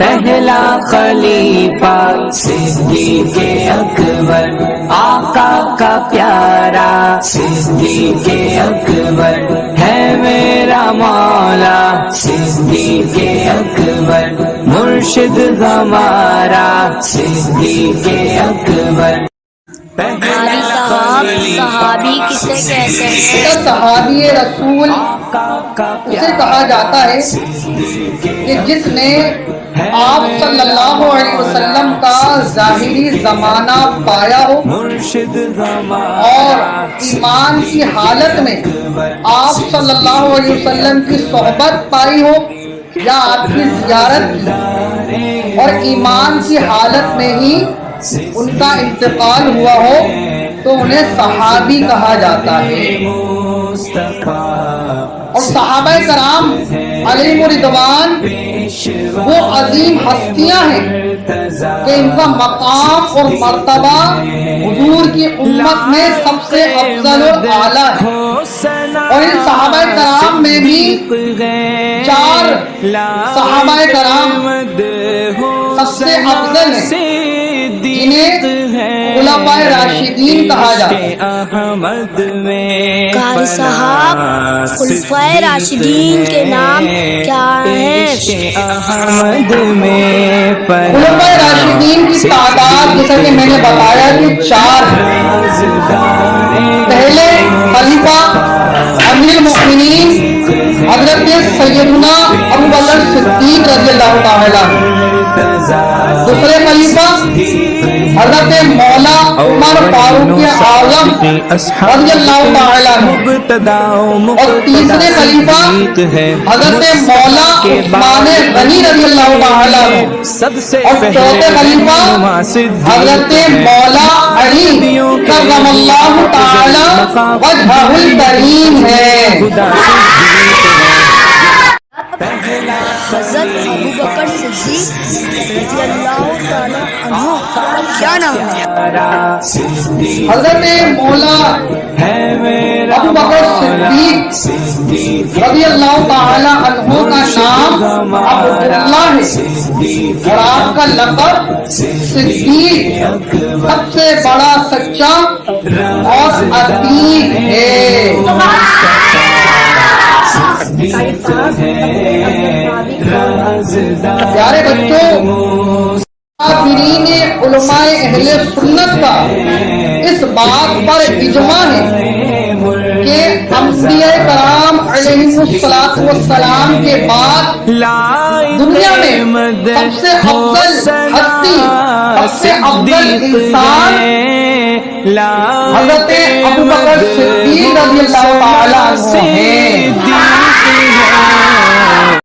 پہلا خلیفہ صدیق اکبر، آقا کا پیارا صدیق اکبر ہے میرا مولا صدیق اکبر، مرشد ہمارا صدیق اکبر۔ قاری صاحب، صحابی کسے کہتے ہیں؟ صحابی رسول اسے کہا جاتا ہے کہ جس نے آپ صلی اللہ علیہ وسلم کا ظاہری زمانہ پایا ہو اور ایمان کی حالت میں آپ صلی اللہ علیہ وسلم کی صحبت پائی ہو یا آپ کی زیارت کی، اور ایمان کی حالت میں ہی ان کا انتقال ہوا ہو تو انہیں صحابی کہا جاتا ہے۔ اور صحابہ کرام علیہم رضوان وہ عظیم ہستیاں ہیں کہ ان کا مقام اور مرتبہ حضور کی امت میں سب سے افضل اور اعلیٰ ہے، اور ان صحابہ کرام میں بھی 4 صحابہ کرام سب سے افضل ہیں جنہیں خلفائے راشدین کہا جاتا ہے۔ قاری صاحب، خلفائے راشدین کے نام کیا ہیں؟ خلفائے راشدین کی تعداد جیسا کہ میں نے بتایا کہ 4 ہے۔ پہلے خلیفہ امیر المؤمنین حضرت سیدنا ابوبکر صدیق رضی اللہ تعالیٰ، دوسرے خلیفہ حضرت مولا عمر فاروق اعظم رضی اللہ تعالیٰ، اور تیسرے خلیفہ حضرت مولا عثمان غنی رضی اللہ تعالیٰ، اور چوتھے خلیفہ حضرت مولا علی کرم اللہ تعالی وجہہ الکریم ہے۔ حضرت ابوبکر صدیق رضی اللہ تعالیٰ عنہ کیا نام ہے؟ حضرت مولا ابوبکر صدیق رضی اللہ تعالی عنہ کا نام عبداللہ ہے، اور آپ کا لقب صدیق، سب سے بڑا سچا اور عتیق ہے۔ پیارے بچوں، حاضرین علماء اہل سنت کا اس بات پر اجماع ہے کہ انبیاء کرام علیہم السلام کے بعد دنیا میں سب سے افضل ہستی، سب سے افضل انسان حضرت ابوبکر صدیق رضی اللہ تعالیٰ عنہ ہیں۔